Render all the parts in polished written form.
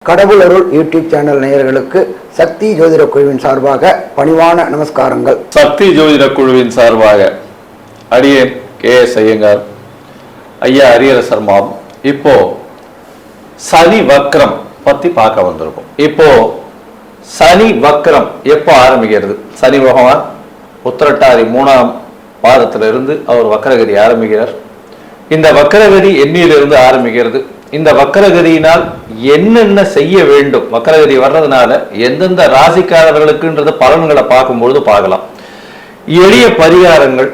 கடவுள் அருள் YouTube channel நேயர்களுக்கு சக்தி ஜோதிட குழுவின் சார்பாக பணிவான நமஸ்காரங்கள். சக்தி ஜோதிட குழுவின் சார்பாக அடியேன் KS ஐயங்கார், ஐயா ஹரிஹர மாம். இப்போ சனி வக்ரம் பத்தி பார்க்க வந்திருக்கும். இப்போ சனி வக்ரம் எப்போ ஆரம்பிக்கிறது? சனி பகவான் உத்திரட்டாதி 3ஆம் பாதத்திலிருந்து அவர் வக்கரகதி ஆரம்பிக்கிறார். இந்த வக்கரகதி எண்ணிலிருந்து ஆரம்பிக்கிறது. இந்த வக்கரகதியினால் என்னென்ன செய்ய வேண்டும், வக்கரகதி வர்றதுனால எந்தெந்த ராசிக்காரர்களுக்குன்றது பலன்களை பார்க்கும்பொழுது பார்க்கலாம். எளிய பரிகாரங்கள்.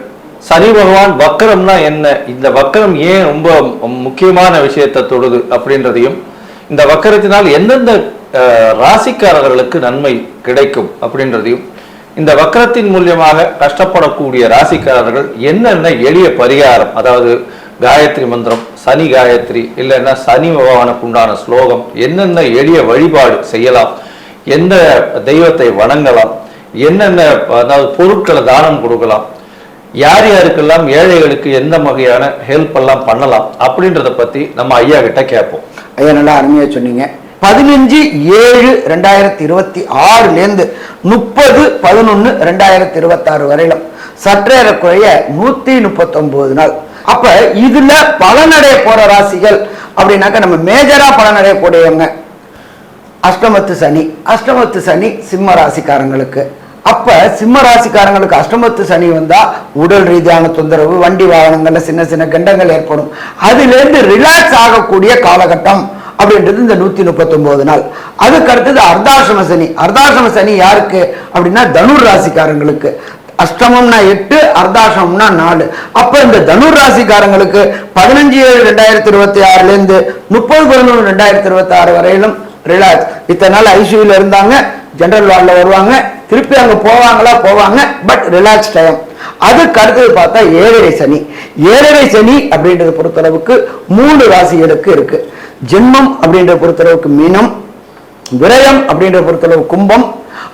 சனி பகவான் வக்கரம்னா என்ன, இந்த வக்கரம் ஏன் ரொம்ப முக்கியமான விஷயத்தை தொடுது அப்படின்றதையும், இந்த வக்கரத்தினால் எந்தெந்த ராசிக்காரர்களுக்கு நன்மை கிடைக்கும் அப்படின்றதையும், இந்த வக்கரத்தின் மூலியமாக கஷ்டப்படக்கூடிய ராசிக்காரர்கள் என்னென்ன எளிய பரிகாரம், அதாவது காயத்ரி மந்திரம், சனி காயத்ரி, இல்லைன்னா சனி பகவானுக்கு உண்டான ஸ்லோகம், என்னென்ன எளிய வழிபாடு செய்யலாம், எந்த தெய்வத்தை வணங்கலாம், என்னென்ன அதாவது பொருட்களை தானம் கொடுக்கலாம், யார் யாருக்கெல்லாம் ஏழைகளுக்கு எந்த வகையான ஹெல்ப் எல்லாம் பண்ணலாம் அப்படின்றத பத்தி நம்ம ஐயா கிட்ட கேட்போம். ஐயா நல்லா அருமையா சொன்னீங்க. 15/7/2026 30/11/2026 வரையிலும் சற்றேறக்குறைய 139 நாள். அப்ப இதுல பலனடைய போற ராசிகள் அப்படின்னாக்க நம்ம மேஜரா பலனடைய கூடியவங்க அஷ்டமத்து சனி சிம்ம ராசிக்காரங்களுக்கு. அப்ப சிம்ம ராசிக்காரங்களுக்கு அஷ்டமத்து சனி வந்தா உடல் ரீதியான தொந்தரவு, வண்டி வாகனங்கள்ல சின்ன சின்ன கண்டங்கள் ஏற்படும். அதுல இருந்து ரிலாக்ஸ் ஆகக்கூடிய காலகட்டம் அப்படின்றது இந்த 139 நாள். அதுக்கு அடுத்தது அர்த்தாசிரம சனி யாருக்கு அப்படின்னா தனுர் ராசிக்காரங்களுக்கு. அஷ்டமம்னா 8, அர்த்தாசிரமம்னா 4. அப்ப இந்த தனுர் ராசிக்காரங்களுக்கு 15/7/2026 30/11/2026 வரையிலும் ரிலாக்ஸ். இத்தனை நாள் ஐசியூல இருந்தாங்க, ஜெனரல் வார்டில் வருவாங்க, திருப்பி அங்க போவாங்க, பட் ரிலாக்ஸ் டைம். அதுக்கு அடுத்தது பார்த்தா ஏழரை சனி அப்படின்றத பொறுத்தளவுக்கு 3 ராசிகளுக்கு இருக்கு. ஜென்மம் அப்படின்ற பொறுத்தளவுக்கு மீனம், விரயம் அப்படின்ற பொறுத்தளவு கும்பம்,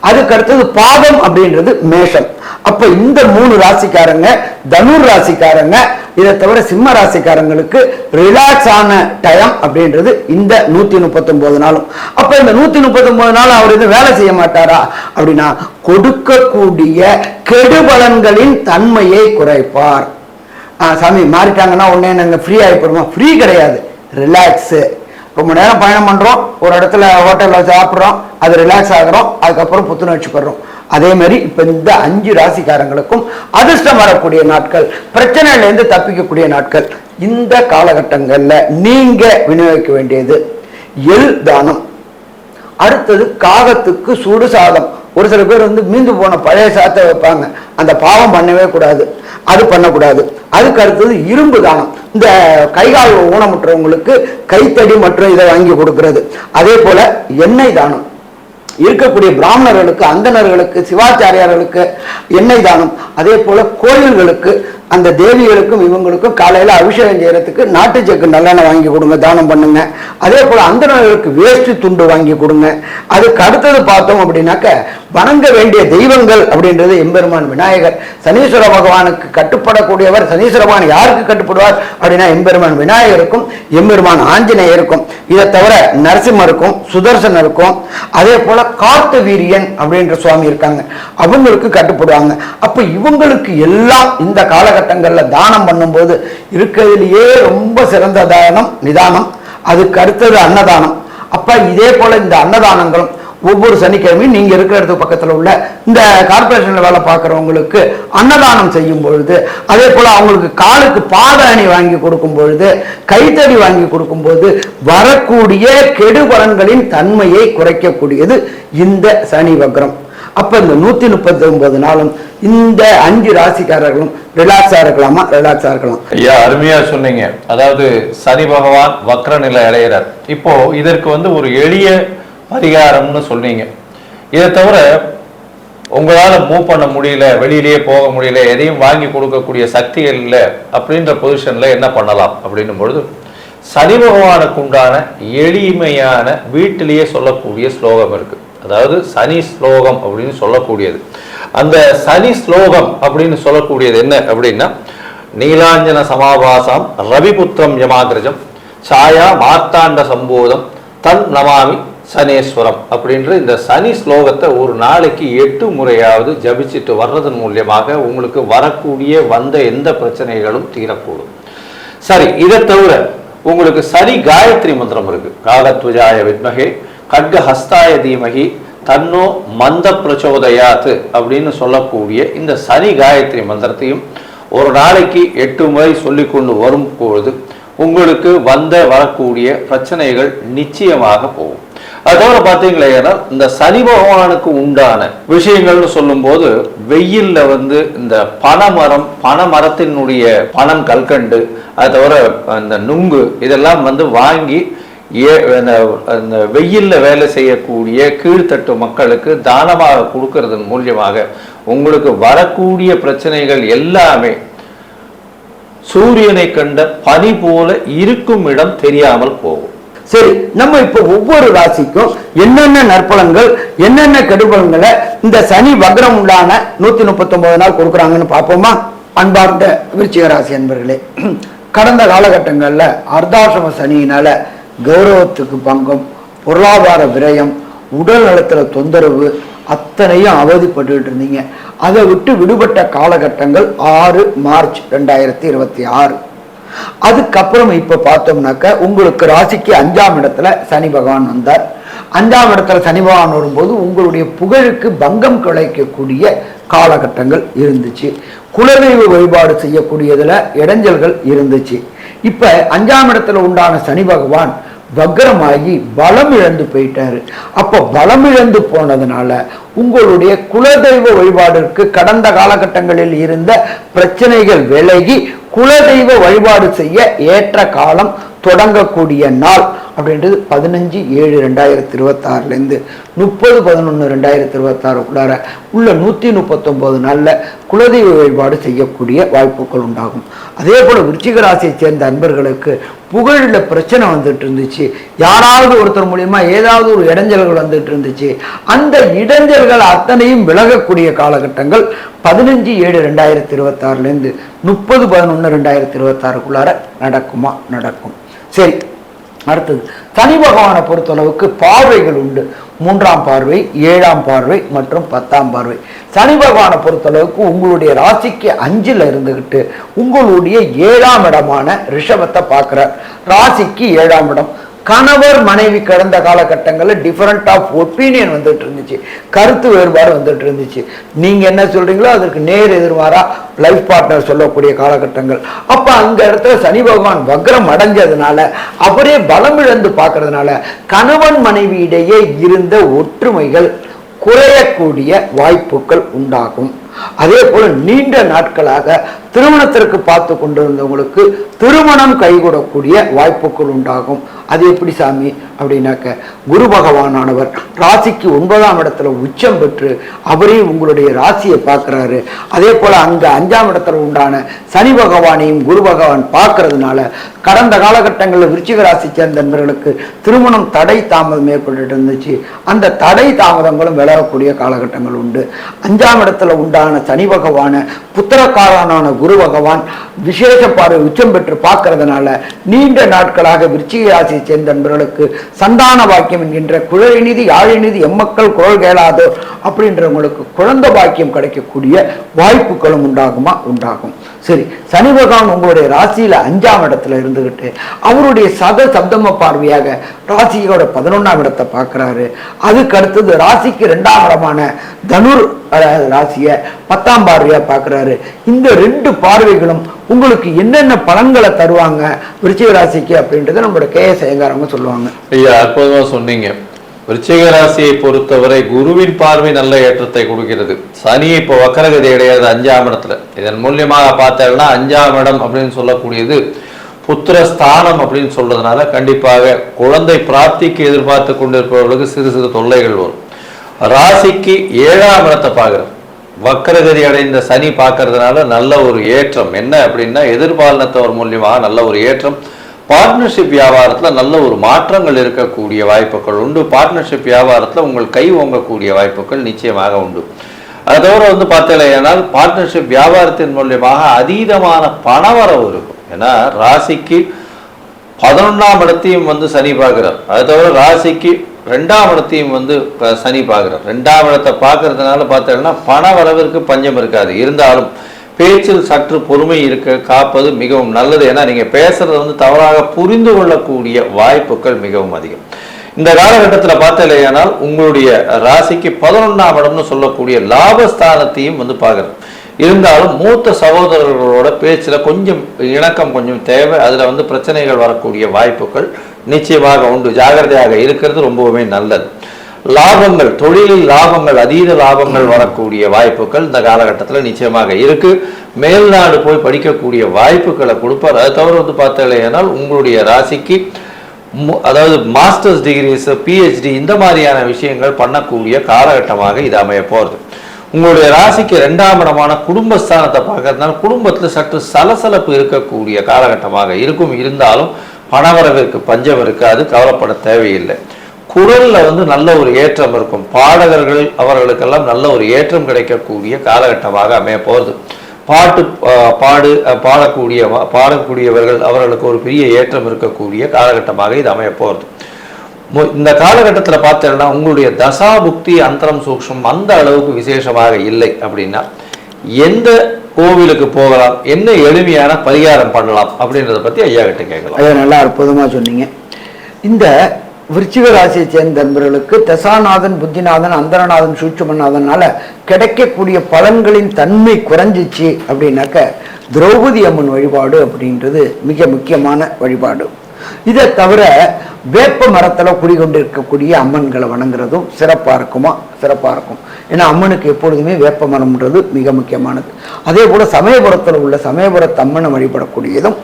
அதுக்கு அடுத்தது பாதம் அப்படின்றது மேஷம். அப்ப இந்த 3 ராசிக்காரங்க, தனுர் ராசிக்காரங்க, இதை தவிர சிம்ம ராசிக்காரங்களுக்கு ரிலாக்ஸ் ஆன டைம் அப்படின்றது இந்த 139 நாளும். அப்ப இந்த 139 நாள் அவர் இது வேலை செய்ய மாட்டாரா அப்படின்னா, கொடுக்கக்கூடிய கெடுபலன்களின் தன்மையை குறைப்பார். சாமி மாறிட்டாங்கன்னா உடனே நாங்க ஃப்ரீ ஆகிப்படுவோம்? ஃப்ரீ கிடையாது, ரிலாக்ஸ். ரொம்ப நேரம் பயணம் பண்றோம், ஒரு இடத்துல ஹோட்டல்ல சாப்பிட்றோம், அது ரிலாக்ஸ் ஆகிறோம், அதுக்கப்புறம் புத்துணர்ச்சி பெறோம். அதே மாதிரி இப்ப இந்த 5 ராசிக்காரங்களுக்கும் அதிர்ஷ்டம் வரக்கூடிய நாட்கள், பிரச்சனையில இருந்து தப்பிக்கக்கூடிய நாட்கள். இந்த காலகட்டங்கள்ல நீங்க விநியோகிக்க வேண்டியது எள் தானம். அடுத்தது காகத்துக்கு சுடு சாதம். ஒரு சில பேர் மீந்து போன பழைய சாதத்தை வைப்பாங்க, அந்த பாவம் பண்ணவே கூடாது, அது பண்ணக்கூடாது. அதுக்கு அடுத்தது இரும்பு தானம். இந்த கைகால் ஊனமுற்றவங்களுக்கு கைத்தடி மற்றும் இதை வாங்கி கொடுக்கிறது. அதே போல எண்ணெய் தானம். இருக்கக்கூடிய பிராமணர்களுக்கு, அந்தணர்களுக்கு, சிவாச்சாரியார்களுக்கு எண்ணெய் தானம். அதே போல கோயில்களுக்கு, அந்த தேவிகளுக்கும் இவங்களுக்கும் காலையில அபிஷேகம் செய்யறதுக்கு நாட்டு சக்கு நல்லெண்ணெய் வாங்கி கொடுங்க, தானம் பண்ணுங்க. அதே போல அந்தணர்களுக்கு வேஷ்டி துண்டு வாங்கி கொடுங்க. அதுக்கு அடுத்தது பார்த்தோம் அப்படின்னாக்க வணங்க வேண்டிய தெய்வங்கள் அப்படின்றது எம்பெருமான் விநாயகர். சனீஸ்வர பகவானுக்கு கட்டுப்படக்கூடியவர். சனீஸ்வர பகவான் யாருக்கு கட்டுப்படுவார் அப்படின்னா எம்பெருமான் விநாயகருக்கும் எம்பெருமான் ஆஞ்சநேயருக்கும். இதை தவிர நரசிம்மருக்கும் சுதர்சனருக்கும், அதே போல கார்த்த வீரியன் அப்படின்ற சுவாமி இருக்காங்க, அவங்களுக்கு கட்டுப்படுவாங்க. அப்ப இவங்களுக்கு எல்லாம் இந்த காலகட்டங்கள்ல தானம் பண்ணும்போது இருக்கிறதுலயே ரொம்ப சிறந்த தானம் நிதானம். அதுக்கு அடுத்தது அன்னதானம். அப்ப இதே போல இந்த அன்னதானங்களும் ஒவ்வொரு சனிக்கிழமையும் நீங்க இருக்கிற இடத்துக்கு பக்கத்துல உள்ள இந்த கார்பரேஷன்ல வேலை பார்க்கறவங்களுக்கு அன்னதானம் செய்யும் பொழுது, அதே போல அவங்களுக்கு காலுக்கு பாத அணி வாங்கி கொடுக்கும் பொழுது, கைத்தடி வாங்கி கொடுக்கும் போது வரக்கூடிய கெடுபலன்களின் தன்மையை குறைக்கக்கூடியது இந்த சனி வக்ரம். அப்ப இந்த 139 நாளும் இந்த 5 ராசிக்காரர்களும் ரிலாக்ஸா இருக்கலாமா? ரிலாக்ஸா இருக்கலாம். ஐயா அருமையா சொன்னீங்க. அதாவது சனி பகவான் வக்ர நிலை அடைகிறார். இப்போ இதற்கு ஒரு எளிய பரிகாரம்னு சொன்னீங்க. இதை தவிர உங்களால மூவ் பண்ண முடியல, வெளியிலேயே போக முடியல, எதையும் வாங்கி கொடுக்கக்கூடிய சக்திகள் இல்லை அப்படின்ற பொசிஷன்ல என்ன பண்ணலாம் அப்படின்னும் பொழுது, சனி பகவானுக்கு உண்டான எளிமையான வீட்டிலேயே சொல்லக்கூடிய ஸ்லோகம் இருக்கு. அதாவது சனி ஸ்லோகம் அப்படின்னு சொல்லக்கூடியது. அந்த சனி ஸ்லோகம் அப்படின்னு சொல்லக்கூடியது என்ன அப்படின்னா, நீலாஞ்சன சமாபாசாம் ரவிபுத்திரம் யமாகிரஜம் சாயா மார்த்தாண்ட சம்போதம் தன் நமாமி சனேஸ்வரம் அப்படின்ற இந்த சனி ஸ்லோகத்தை ஒரு நாளைக்கு 8 முறையாவது ஜபிச்சுட்டு வர்றதன் மூலியமாக உங்களுக்கு வரக்கூடிய வந்த எந்த பிரச்சனைகளும் தீரக்கூடும். சரி, இதை தவிர உங்களுக்கு சனி காயத்ரி மந்திரம் இருக்கு. காகத்வஜாய வித்மகே கட்க ஹஸ்தாய தீமகி தன்னோ மந்த பிரச்சோதயாத்து அப்படின்னு சொல்லக்கூடிய இந்த சனி காயத்ரி மந்திரத்தையும் ஒரு நாளைக்கு 8 முறை சொல்லி கொண்டு வரும் பொழுது உங்களுக்கு வரக்கூடிய பிரச்சனைகள் நிச்சயமாக போகும். அது தவிர பார்த்தீங்களா, இந்த சனி பகவானுக்கு உண்டான விஷயங்கள்னு சொல்லும் போது வெயில்ல இந்த பனைமரத்தினுடைய பனம் கல்கண்டு, அது தவிர அந்த நுங்கு இதெல்லாம் வாங்கி அந்த வெயில்ல வேலை செய்யக்கூடிய கீழ்த்தட்டு மக்களுக்கு தானமாக கொடுக்கறதன் மூலியமாக உங்களுக்கு வரக்கூடிய பிரச்சனைகள் எல்லாமே சூரியனை கண்ட பனி போல இருக்கும் இடம் தெரியாமல் போகும். சரி, நம்ம இப்ப ஒவ்வொரு ராசிக்கும் என்னென்ன நற்பலன்கள் என்னென்ன கெடுபலன்களை இந்த சனி வக்ரம் உண்டான 139 நாள் கொடுக்குறாங்கன்னு பார்ப்போமா? அன்பார்ந்த விருச்சிக ராசி அன்பர்களே, கடந்த காலகட்டங்கள்ல அர்த்தாசிரம சனியினால கௌரவத்துக்கு பங்கம், பொருளாதார விரயம், உடல் நலத்துல தொந்தரவு அத்தனையும் அவதிப்பட்டு இருந்தீங்க. அதை விட்டு விடுபட்ட காலகட்டங்கள் 6 மார்ச் 2026. அதுக்கப்புறம் இப்ப பார்த்தோம்னாக்க உங்களுக்கு ராசிக்கு 5ஆம் இடத்துல சனி பகவான் வந்தார். 5ஆம் இடத்துல சனி பகவான் வரும்போது உங்களுடைய புகழுக்கு பங்கம் கிடைக்கக்கூடிய காலகட்டங்கள் இருந்துச்சு. குலதெய்வ வழிபாடு செய்யக்கூடியதுல இடைஞ்சல்கள் இருந்துச்சு. இப்ப 5ஆம் இடத்துல உண்டான சனி பகவான் வக்ரமாகி பலம் இழந்து போயிட்டாரு. அப்ப பலம் இழந்து போனதுனால உங்களுடைய குலதெய்வ வழிபாடுக்கு கடந்த காலகட்டங்களில் இருந்த பிரச்சனைகள் விலகி குலதெய்வ வழிபாடு செய்ய ஏற்ற காலம் தொடங்கக்கூடிய நாள் அப்படின்றது 15/7/2026 30/11/2026 உள்ள 139 நாள்ல குலதெய்வ வழிபாடு செய்யக்கூடிய வாய்ப்புகள் உண்டாகும். அதே போல விருச்சிக ராசியை சேர்ந்த அன்பர்களுக்கு புகழில் பிரச்சனை வந்துட்டு இருந்துச்சு. யாராவது ஒருத்தர் மூலியமா ஏதாவது ஒரு இடைஞ்சல்கள் வந்துட்டு இருந்துச்சு. அந்த இடைஞ்சல்கள் அத்தனையும் விலகக்கூடிய காலகட்டங்கள் 15/7/2026 30/11/2026 நடக்குமா? நடக்கும். சரி, அடுத்தது சனி பகவானை பொறுத்தளவுக்கு பார்வைகள் உண்டு. 3ஆம் பார்வை, 7ஆம் பார்வை மற்றும் 10ஆம் பார்வை. சனி பகவானை பொறுத்தளவுக்கு உங்களுடைய ராசிக்கு 5ல் இருந்துகிட்டு உங்களுடைய 7ஆம் இடமான ரிஷபத்தை பார்க்கிறார். ராசிக்கு 7ஆம் இடம். கணவர் மனைவி கடந்த காலகட்டங்களில் டிஃபரெண்ட் ஆஃப் ஒப்பீனியன் வந்துட்டு இருந்துச்சு, கருத்து வேறுபாடு வந்துட்டு இருந்துச்சு. நீங்க என்ன சொல்றீங்களோ அதற்கு நேர் எதிர்மாறா லைஃப் பார்ட்னர் சொல்லக்கூடிய காலகட்டங்கள். அப்ப அங்க இடத்துல சனி பகவான் வக்ரம் அடைஞ்சதுனால அவரே பலம் இழந்து பார்க்கறதுனால கணவன் மனைவி இடையே இருந்த ஒற்றுமைகள் குறையக்கூடிய வாய்ப்புகள் உண்டாகும். அதே போல நீண்ட நாட்களாக திருமணத்திற்கு பார்த்து கொண்டிருந்தவங்களுக்கு திருமணம் கைகூடக்கூடிய வாய்ப்புகள் உண்டாகும். அது எப்படி சாமி அப்படின்னாக்க, குரு பகவானானவர் ராசிக்கு 9ஆம் இடத்துல உச்சம் பெற்று அவரே உங்களுடைய ராசியை பார்க்கிறாரு. அதே போல அங்க 5ஆம் இடத்துல உண்டான சனி பகவானையும் குரு பகவான் பார்க்கறதுனால கடந்த காலகட்டங்களில் விருச்சிக ராசி சேர்ந்த நண்பர்களுக்கு திருமணம் தடை தாமதம் ஏற்பட்டு இருந்துச்சு. அந்த தடை தாமதங்களும் விலகக்கூடிய காலகட்டங்கள் உண்டு. 5ஆம் இடத்துல உண்டான சனி பகவான புத்திரக்காரனான குரு பகவான் விசேஷ பார்வை உச்சம் பெற்று பார்க்கறதுனால நீண்ட நாட்களாக விருச்சிக ராசியை சேர்ந்த நண்பர்களுக்கு சந்தான பாக்கியம் என்கின்ற குழலிநிதி யாழிநிதி எம்மக்கள் குரல் கேளாதோ அப்படின்றவங்களுக்கு குழந்தை பாக்கியம் கிடைக்கக்கூடிய வாய்ப்புகளும் உண்டாகுமா? உண்டாகும். சரி, சனி பகவான் உங்களுடைய ராசியில 5ஆம் இடத்துல இருந்துகிட்டு அவருடைய சப்தம பார்வையாக ராசியோட 11ஆம் இடத்தை பார்க்கிறாரு. அதுக்கு அடுத்தது ராசிக்கு 2ஆம் இடமான தனுர் ராசிய 10ஆம் பார்வையா பார்க்கிறாரு. இந்த 2 பார்வைகளும் உங்களுக்கு என்னென்ன பலன்களை தருவாங்க விருச்சிக ராசிக்கு அப்படின்றத நம்மளோட KS ஐயங்காரவங்க சொல்லுவாங்க. ஐயா, அற்புதமா சொன்னீங்க. விருச்சிக ராசியை பொறுத்தவரை குருவின் பார்வை நல்ல ஏற்றத்தை கொடுக்கிறது. சனி இப்போ வக்கரகதி அடையாது 5ஆம் இடத்துல. இதன் மூலியமாக பார்த்தேன்னா 5ஆம் இடம் அப்படின்னு சொல்லக்கூடியது புத்திரஸ்தானம் அப்படின்னு சொல்றதுனால கண்டிப்பாக குழந்தை பிராப்திக்கு எதிர்பார்த்து கொண்டிருப்பவர்களுக்கு சிறு சிறு தொல்லைகள் வரும். ராசிக்கு 7ஆம் இடத்தை பார்க்கிறார். வக்கரகதி அடைந்த சனி பார்க்கறதுனால நல்ல ஒரு ஏற்றம். என்ன அப்படின்னா எதிர்பாலனத்தவர் மூலியமாக நல்ல ஒரு ஏற்றம். பார்ட்னர்ஷிப் வியாபாரத்தில் நல்ல ஒரு மாற்றங்கள் இருக்கக்கூடிய வாய்ப்புகள் உண்டு. பார்ட்னர்ஷிப் வியாபாரத்தில் உங்கள் கை ஓங்கக்கூடிய வாய்ப்புகள் நிச்சயமாக உண்டு. அதை தவிர பார்த்தீங்கன்னா பார்ட்னர்ஷிப் வியாபாரத்தின் மூலியமாக அதீதமான பணவரவு இருக்கும். ஏன்னா ராசிக்கு 11ஆம் இடத்தையும் சனி பார்க்கிறார். அதை தவிர ராசிக்கு ரெண்டாம் இடத்தையும் வந்து சனி பார்க்குறார். ரெண்டாம் இடத்தை பார்க்கறதுனால பார்த்தீங்கன்னா பண வரவிற்கு பஞ்சம் இருக்காது. இருந்தாலும் பேச்சில் சற்று பொறுமை இருக்க காப்பது மிகவும் நல்லது. ஏன்னா நீங்கள் பேசுறது வந்து தவறாக புரிந்து கொள்ளக்கூடிய வாய்ப்புகள் மிகவும் அதிகம். இந்த காலகட்டத்தில் பார்த்தலையானால் உங்களுடைய ராசிக்கு 11ஆம் இடம்னு சொல்லக்கூடிய லாபஸ்தானத்தையும் வந்து பார்க்குறது. இருந்தாலும் மூத்த சகோதரர்களோட பேச்சில் கொஞ்சம் இணக்கம் கொஞ்சம் தேவை. அதில் வந்து பிரச்சனைகள் வரக்கூடிய வாய்ப்புகள் நிச்சயமாக உண்டு. ஜாகிரதையாக இருக்கிறது ரொம்பவுமே நல்லது. லாபங்கள், தொழிலில் லாபங்கள், அதீத லாபங்கள் வரக்கூடிய வாய்ப்புகள் இந்த காலகட்டத்தில் நிச்சயமாக இருக்கு. மேல்நாடு போய் படிக்கக்கூடிய வாய்ப்புகளை கொடுப்பார். அதை தவிர வந்து பார்த்தீங்கன்னா உங்களுடைய ராசிக்கு அதாவது மாஸ்டர்ஸ் டிகிரிஸ், பிஹெச்டி இந்த மாதிரியான விஷயங்கள் பண்ணக்கூடிய காலகட்டமாக இது அமைய போகிறது. உங்களுடைய ராசிக்கு 2ஆம் இடமான குடும்பஸ்தானத்தை பார்க்கறதுனால குடும்பத்தில் சற்று சலசலப்பு இருக்கக்கூடிய காலகட்டமாக இருக்கும். இருந்தாலும் பணவரவிற்கு பஞ்சம் இருக்காது, கவலைப்பட தேவையில்லை. குரல்ல வந்து நல்ல ஒரு ஏற்றம் இருக்கும். பாடகர்கள் அவர்களுக்கெல்லாம் நல்ல ஒரு ஏற்றம் கிடைக்கக்கூடிய காலகட்டமாக அமைய போகிறது. பாடக்கூடியவர்கள் அவர்களுக்கு ஒரு பெரிய ஏற்றம் இருக்கக்கூடிய காலகட்டமாக இது அமைய போகிறது. இந்த காலகட்டத்தில் பார்த்தீங்கன்னா உங்களுடைய தசா புக்தி அந்தரம் சூக்ஷம் அந்த அளவுக்கு விசேஷமாக இல்லை. அப்படின்னா எந்த கோவிலுக்கு போகலாம், என்ன எளிமையான பரிகாரம் பண்ணலாம் அப்படின்றத பத்தி ஐயா கிட்ட கேட்கலாம். ஐயா நல்லா அற்புதமா சொன்னீங்க. இந்த விருச்சிக ராசியை சேர்ந்த நண்பர்களுக்கு தசாநாதன், புத்திநாதன், அந்தரநாதன், சூட்சுமநாதனால கிடைக்கக்கூடிய பலன்களின் தன்மை குறைஞ்சிச்சு அப்படின்னாக்க திரௌபதி அம்மன் வழிபாடு அப்படின்றது மிக முக்கியமான வழிபாடு. இதை தவிர வேப்ப மரத்தில் குடிகொண்டிருக்கக்கூடிய அம்மன்களை வணங்குறதும் சிறப்பாக இருக்கும். ஏன்னா அம்மனுக்கு எப்பொழுதுமே வேப்ப மரம்ன்றது மிக முக்கியமானது. அதே போல சமயபுரத்தில் உள்ள சமயபுரத்து அம்மனை வழிபடக்கூடியதும்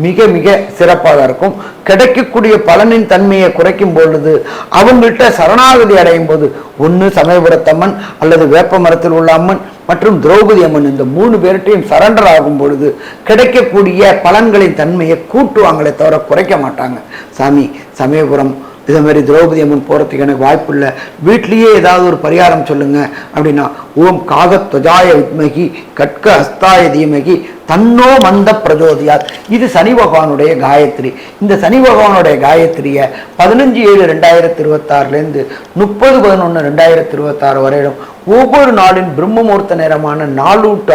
மிக மிக சிறப்பாக இருக்கும். கிடைக்கக்கூடிய பலனின் தன்மையை குறைக்கும் பொழுது அவங்கள்ட்ட சரணாகதி அடையும் போது ஒன்று சமயபுரத்தம்மன் அல்லது வேப்ப மரத்தில் உள்ள அம்மன் மற்றும் திரௌபதி அம்மன் இந்த 3 பேர்ட்டையும் சரண்டர் ஆகும் பொழுது கிடைக்கக்கூடிய பலன்களின் தன்மையை கூட்டுவாங்களே தவிர குறைக்க மாட்டாங்க. சாமி சமயபுரம் இதே மாதிரி திரௌபதி அம்மன் போகிறதுக்கு எனக்கு வாய்ப்பு இல்லை, வீட்லேயே ஏதாவது ஒரு பரிகாரம் சொல்லுங்க அப்படின்னா ஓம் காகத்வஜாய வித்மகி கட்க ஹஸ்தாய தீமகி தன்னோ மந்த பிரஜோதியார். இது சனி பகவானுடைய காயத்ரி. இந்த சனி பகவானுடைய காயத்ரியை 15/7/2026 30/11/2026 வரையிலும் ஒவ்வொரு நாளின் பிரம்மமுகூர்த்த நேரமான 4 to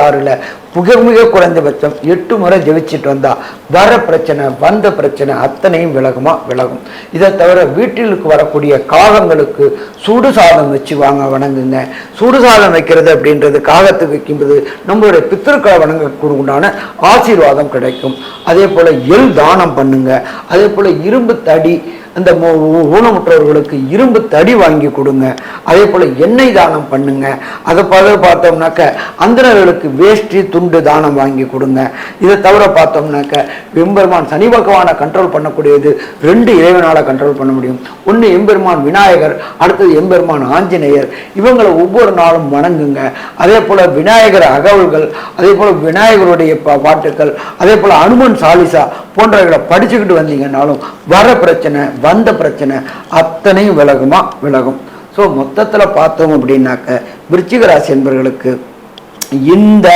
6 மிக குறைந்தபட்சம் 8 முறை ஜெபிச்சுட்டு வந்தா வர பிரச்சனை வந்த பிரச்சனை அத்தனையும் விலகும். இதை தவிர வீட்டிற்கு வரக்கூடிய காகங்களுக்கு சூடு சாதம் வச்சு வணங்குங்க. சூடு சாதம் வைக்கிறது அப்படின்றது காகத்துக்கு வைக்கும்போது நம்மளுடைய பித்திருக்களை வணங்கக்கூடிய ஆசீர்வாதம் கிடைக்கும். அதே போல எள் தானம் பண்ணுங்க. அதே போல இரும்பு தடி, அந்த ஊனமுற்றவர்களுக்கு இரும்பு தடி வாங்கி கொடுங்க. அதே போல எண்ணெய் தானம் பண்ணுங்க. அதை பார்த்தோம்னாக்க அந்தணர்களுக்கு வேஷ்டி துண்டு தானம் வாங்கி கொடுங்க. இதை தவிர பார்த்தோம்னாக்க எம்பெருமான் சனி பகவானை கண்ட்ரோல் பண்ணக்கூடியது 2 இறைவனால கண்ட்ரோல் பண்ண முடியும். ஒன்று எம்பெருமான் விநாயகர், அடுத்தது எம்பெருமான் ஆஞ்சநேயர். இவங்களை ஒவ்வொரு நாளும் வணங்குங்க. அதே போல விநாயகர் அகவல்கள், அதே போல விநாயகருடைய பாட்டுக்கள், அதே போல அனுமன் சாலிசா போன்றவர்களை படிச்சுக்கிட்டு வந்தீங்கன்னாலும் வர பிரச்சனை வந்த பிரச்சனை அத்தனையும் விலகும். ஸோ மொத்தத்தில் பார்த்தோம் அப்படின்னாக்க விருச்சிக ராசி என்பவர்களுக்கு இந்த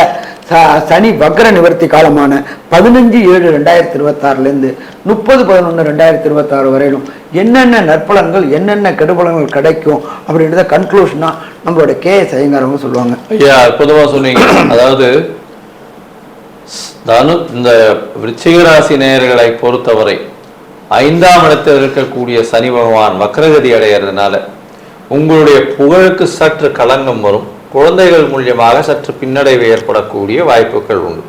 சனி வக்ர நிவர்த்தி காலமான 15/7/2026 30/11/2026 வரையிலும் என்னென்ன நற்பலன்கள் என்னென்ன கெடுபலன்கள் கிடைக்கும் அப்படின்றத கன்க்ளூஷனா நம்மளோட KS ஐயங்காரவங்க சொல்லுவாங்க. ஐயா பொதுவாக சொன்னீங்க. அதாவது இந்த விருச்சிக ராசி நேயர்களை பொறுத்தவரை 5ஆம் இடத்தில் இருக்கக்கூடிய சனி பகவான் வக்ரகதி அடைகிறதுனால உங்களுடைய புகழுக்கு சற்று களங்கம் வரும். குழந்தைகள் மூலியமாக சற்று பின்னடைவு ஏற்படக்கூடிய வாய்ப்புகள் உண்டு.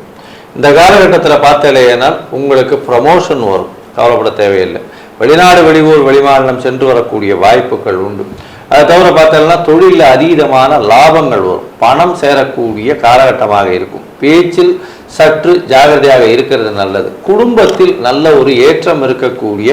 இந்த காலகட்டத்தில் பார்த்தேனால் உங்களுக்கு ப்ரமோஷன் வரும், கவலைப்பட தேவையில்லை. வெளிநாடு வெளியூர் வெளிமாநிலம் சென்று வரக்கூடிய வாய்ப்புகள் உண்டு. அதை தவிர பார்த்தோம்னா தொழிலில் அதீதமான லாபங்கள் வரும், பணம் சேரக்கூடிய காலகட்டமாக இருக்கும். பேச்சில் சற்று ஜாகிரதையாக இருக்கிறது நல்லது. குடும்பத்தில் நல்ல ஒரு ஏற்றம் இருக்கக்கூடிய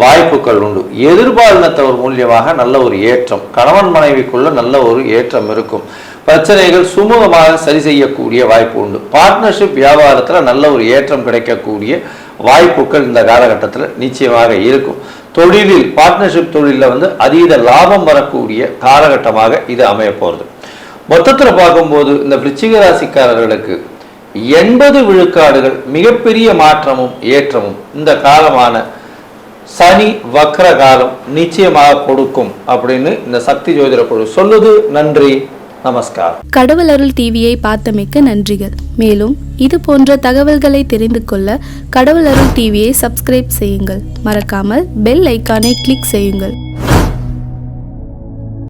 வாய்ப்புகள் உண்டு. எதிர்பாலினத்தவர் மூலியமாக நல்ல ஒரு ஏற்றம், கணவன் மனைவிக்குள்ள நல்ல ஒரு ஏற்றம் இருக்கும். பிரச்சனைகள் சுமூகமாக சரி செய்யக்கூடிய வாய்ப்பு உண்டு. பார்ட்னர்ஷிப் வியாபாரத்தில் நல்ல ஒரு ஏற்றம் கிடைக்கக்கூடிய வாய்ப்புகள் இந்த காலகட்டத்தில் நிச்சயமாக இருக்கும். தொழிலில் பார்ட்னர்ஷிப் தொழிலில் வந்து அதீத லாபம் வரக்கூடிய காலகட்டமாக இது அமைய போகிறது. மொத்தத்தில் பார்க்கும்போது இந்த விருச்சிக ராசிக்காரர்களுக்கு 80 விழுக்காடுகள் மிகப்பெரிய மாற்றமும் ஏற்றமும் இந்த காலமான சனி வக்ர காலம் நிச்சயமாக கொடுக்கும் அப்படின்னு இந்த சக்தி ஜோதிட குழு சொல்லுது. நன்றி, நமஸ்கார். கடவுள் அருள் டிவியை பார்த்தமைக்க நன்றிகள். மேலும் இது போன்ற தகவல்களை தெரிந்து கொள்ள கடவுள் அருள் டிவியை சப்ஸ்கிரைப் செய்யுங்கள். மறக்காமல் பெல் ஐக்கானை கிளிக் செய்யுங்கள்.